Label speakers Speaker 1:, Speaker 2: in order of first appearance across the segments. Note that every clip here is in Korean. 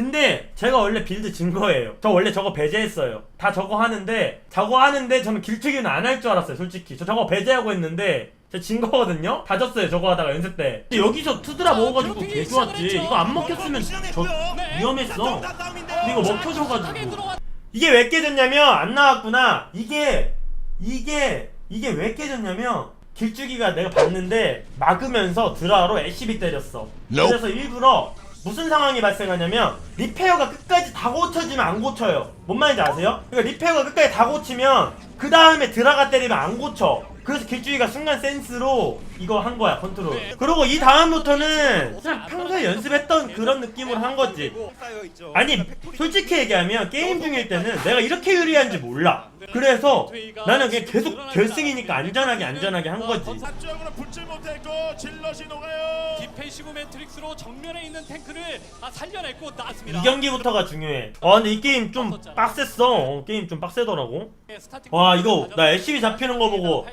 Speaker 1: 근데 제가 원래 빌드 진 거예요. 저 원래 저거 배제했어요. 다 저거 하는데 저는 길쭉이는 안 할 줄 알았어요. 솔직히 저거 배제하고 했는데 제가 진 거거든요. 다 졌어요 저거 하다가 연습 때. 근데 여기서 투드라 먹어가지고 개 좋았지. 이거 안 먹혔으면 저 위험했어. 근데 이거 먹혀줘가지고 이게 왜 깨졌냐면 안 나왔구나. 이게 왜 깨졌냐면 길쭉이가 내가 봤는데 막으면서 드라로 애쉬비 때렸어. 그래서 일부러 무슨 상황이 발생하냐면 리페어가 끝까지 다 고쳐지면 안 고쳐요. 뭔 말인지 아세요? 그러니까 리페어가 끝까지 다 고치면 그 다음에 드라가 때리면 안 고쳐. 그래서 길쭉이가 순간 센스로 이거 한 거야, 컨트롤. 그리고 이 다음부터는 그냥 평소에 연습했던 그런 느낌으로 한 거지. 아니 솔직히 얘기하면 게임 중일 때는 내가 이렇게 유리한지 몰라. 그래서 나는 그냥 계속 결승이니까 안전하게 한 거지.
Speaker 2: 디펜시브 매트릭스로 정면에 있는 탱크를 살려냈고 나왔습니다.
Speaker 1: 이 경기부터가 중요해. 근데 이 게임 좀 빡셌어. 게임 좀 빡세더라고. 와 이거 나 LCB 잡히는 거 보고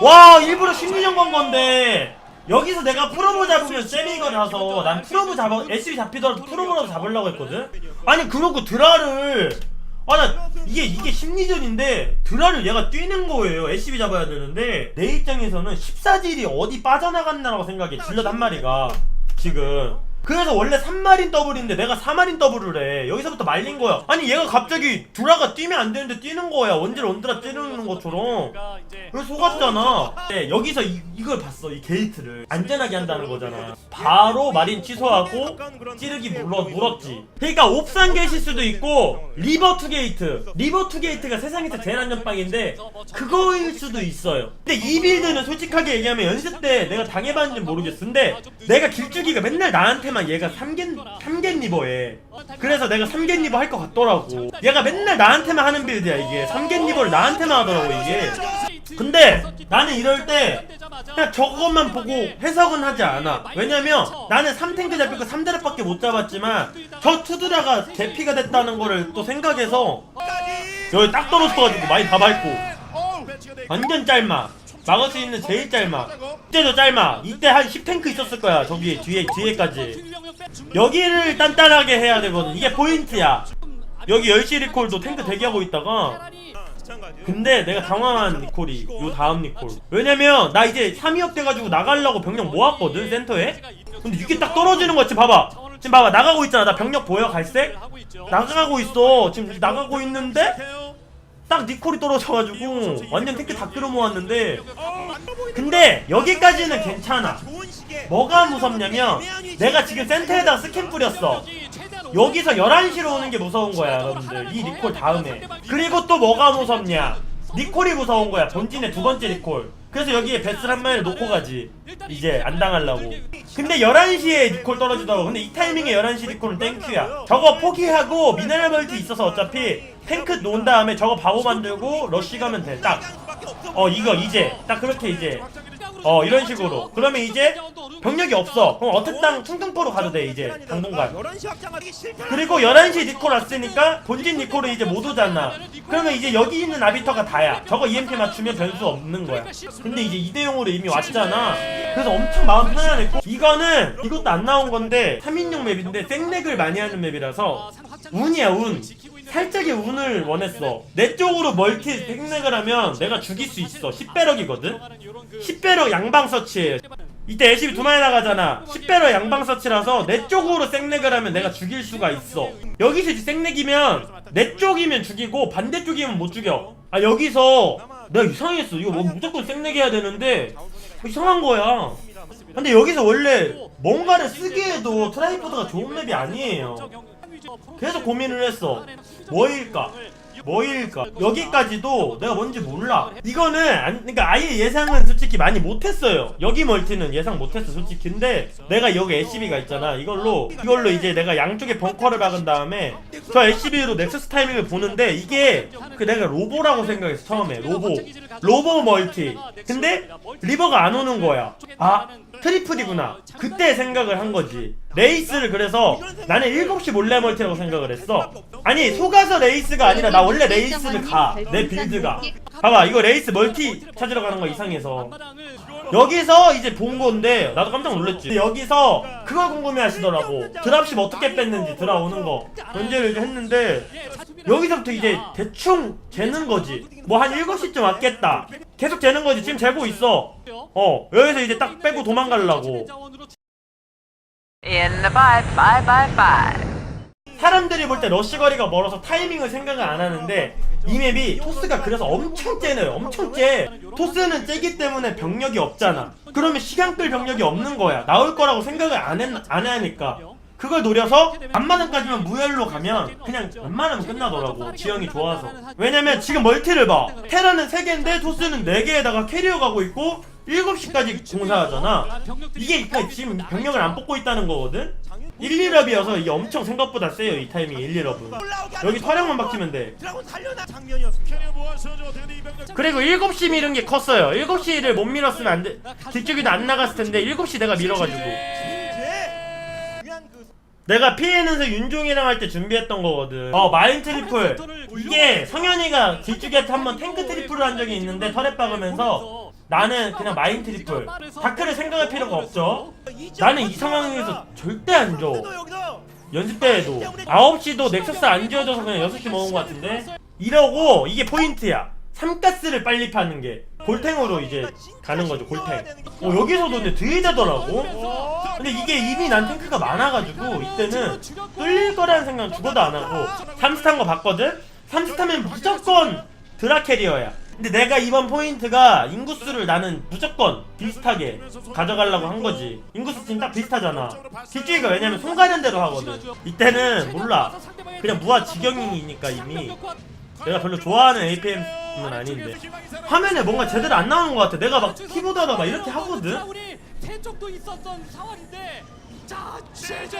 Speaker 1: 와 일부러 심리전 건 건데 여기서 내가 프로브 잡으면 세미거라서 난 프로브 LCB 잡히더라도 프로브라도 잡으려고 했거든. 아니 그러고 드라를 나 이게 심리전인데 드라를 얘가 뛰는 거예요. LCB 잡아야 되는데 내 입장에서는 14질이 어디 빠져나갔나라고 생각해. 질럿 한 마리가 지금. 그래서 원래 3마린 더블인데 내가 4마린 더블을 해. 여기서부터 말린 거야. 아니 얘가 갑자기 드라가 뛰면 안 되는데 뛰는 거야. 원질 원드라 뛰는 것처럼. 그래서 속았잖아. 네, 여기서 이걸 봤어. 이 게이트를 안전하게 한다는 거잖아. 바로 마린 취소하고 찌르기 물었지. 그러니까 옵산 게이실 수도 있고 리버 투 게이트. 리버 투 게이트가 세상에서 제일 안전빵인데 그거일 수도 있어요. 근데 이 빌드는 솔직하게 얘기하면 연습 때 내가 당해봤는지 모르겠어. 근데 내가 길쭉이가 맨날 나한테만 얘가 3겐 리버에 그래서 내가 3겐 리버 할 것 같더라고. 얘가 맨날 나한테만 하는 빌드야. 이게 3겐 리버를 나한테만 하더라고 이게. 근데 나는 이럴 때 그냥 저것만 보고 해석은 하지 않아. 왜냐면 나는 3탱크 잡히고 3드랍밖에 못 잡았지만 저 투드라가 개피가 됐다는 거를 또 생각해서 여기 딱 떨어져가지고 많이 다 밟고 완전 짤마. 막을 수 있는 제일 짤마. 이때도 짤마. 이때 한 10탱크 있었을 거야. 저기 뒤에까지. 여기를 단단하게 해야 되거든. 이게 포인트야. 여기 10시 리콜도 탱크 대기하고 있다가 근데 내가 당황한 리콜이 요 다음 리콜. 왜냐면 나 이제 3위업 돼가지고 나가려고 병력 모았거든 센터에. 근데 이게 딱 떨어지는 거야. 지금 봐봐 나가고 있잖아. 나 병력 보여? 갈색? 나가고 있어. 지금 나가고 있는데 딱 니콜이 떨어져가지고 완전 탱크 다 끌어모았는데 근데 여기까지는 괜찮아. 뭐가 무섭냐면 내가 지금 센터에다가 스캔 뿌렸어. 여기서 11시로 오는 게 무서운 거야 여러분들. 이 니콜 다음에. 그리고 또 뭐가 무섭냐, 니콜이 무서운 거야. 본진의 두 번째 니콜. 그래서 여기에 베슬 한 마리를 놓고 가지. 이제 안 당하려고. 근데 11시에 니콜 떨어지더라고. 근데 이 타이밍에 11시 니콜은 땡큐야. 저거 포기하고 미네랄 멀티 있어서 어차피 탱크 놓은 다음에 저거 바보 만들고 러쉬 가면 돼. 딱 이거 이제 딱 그렇게 이제 이런 식으로. 그러면 이제 병력이 없어. 그럼 어택당 퉁퉁포로 가도 돼 이제 당분간. 그리고 11시 니콜 왔으니까 본진 니콜은 이제 못 오잖아. 그러면 이제 여기 있는 아비터가 다야. 저거 EMP 맞추면 변수 없는 거야. 근데 이제 2대0으로 이미 왔잖아. 그래서 엄청 마음 편안했고 이것도 안 나온 건데 3인용 맵인데 생렉을 많이 하는 맵이라서 운이야 운. 살짝의 운을 원했어. 내 쪽으로 멀티 생렉을 하면 내가 죽일 수 있어. 10배럭이거든? 10배럭 양방 서치에 이때 LCB 2마리 나가잖아. 10배럭 양방 서치라서 내 쪽으로 생렉을 하면 내가 죽일 수가 있어. 여기서 이제 생렉이면 내 쪽이면 죽이고 반대쪽이면 못 죽여. 여기서 내가 이상했어. 이거 뭐 무조건 생렉 해야 되는데 이상한 거야. 근데 여기서 원래 뭔가를 쓰기에도 트라이포드가 좋은 맵이 아니에요. 그래서 고민을 했어. 뭐일까? 여기까지도 내가 뭔지 몰라. 이거는 그러니까 아예 예상은 솔직히 많이 못했어요. 여기 멀티는 예상 못했어 솔직히. 근데 내가 여기 LCB가 있잖아. 이걸로 이제 내가 양쪽에 벙커를 박은 다음에 저 LCB로 넥서스 타이밍을 보는데 이게 내가 로보라고 생각했어 처음에. 로보 멀티. 근데 리버가 안 오는 거야. 트리플이구나. 그때 생각을 한 거지. 레이스를. 그래서 나는 7시 몰래 멀티라고 생각을 했어. 아니 속아서 레이스가 아니라 나 원래 레이스를 가. 내 빌드가. 봐봐 이거 레이스 멀티 찾으러 가는 거 이상해서. 여기서 이제 본 건데 나도 깜짝 놀랐지. 근데 여기서 그걸 궁금해 하시더라고. 드랍십 어떻게 뺐는지 들어오는 거 견제를 이제 했는데 여기서부터 이제 대충 재는 거지. 뭐 한 7시쯤 왔겠다. 계속 재는 거지. 지금 재고 있어. 여기서 이제 딱 빼고 도망가려고.
Speaker 3: In the bye.
Speaker 1: 사람들이 볼 때 러쉬 거리가 멀어서 타이밍을 생각을 안 하는데 이 맵이 토스가 그래서 엄청 째네요. 엄청 째. 토스는 째기 때문에 병력이 없잖아. 그러면 시간 끌 병력이 없는 거야. 나올 거라고 생각을 안 하니까. 그걸 노려서 안마당까지만 무혈로 가면 그냥 웬만하면 끝나더라고. 지형이 좋아서. 왜냐면 지금 멀티를 봐. 테라는 3개인데 토스는 4개에다가 캐리어 가고 있고 7시까지 공사하잖아. 이게 그러니까 지금 병력을 안 뽑고 있다는 거거든? 1, 2럽이어서 이게 엄청 생각보다 세요. 이 타이밍 1, 2럽은. 여기 터령만 박히면 돼. 그리고 7시 미는 게 컸어요. 7시를 못 밀었으면 안 돼. 뒤쪽에도 안 나갔을 텐데 7시 내가 밀어가지고. 내가 피해는서 윤종이랑 할 때 준비했던 거거든. 마인 트리플. 이게 성현이가 뒤쪽에 한번 탱크 트리플을 한 적이 있는데 터렛 박으면서 나는 그냥 마인 트리플. 다크를 생각할 필요가 없죠. 나는 이 상황에서 절대 안 줘. 연습 때에도 9시도 넥서스 안 지어져서 그냥 6시 먹은 거 같은데. 이러고 이게 포인트야. 3가스를 빨리 파는 게 골탱으로 이제 가는 거죠. 골탱. 여기서도 근데 들이대더라고. 근데 이게 이미 난 탱크가 많아가지고 이때는 뚫릴 거라는 생각 죽어도 안 하고 3스 탄 거 봤거든? 3스 타면 무조건 드라캐리어야. 근데 내가 이번 포인트가 인구수를 나는 무조건 비슷하게 가져가려고 한 거지. 인구수 지금 딱 비슷하잖아. 뒷주기가 왜냐면 손 가는 대로 하거든. 이때는 몰라. 그냥 무한 지경이니까 이미. 내가 별로 좋아하는 APM은 아닌데 화면에 뭔가 제대로 안 나오는 것 같아. 내가 막 키보드하다 막 이렇게 하거든.
Speaker 2: 우리 세 쪽도 있었던 상황인데 자, 제재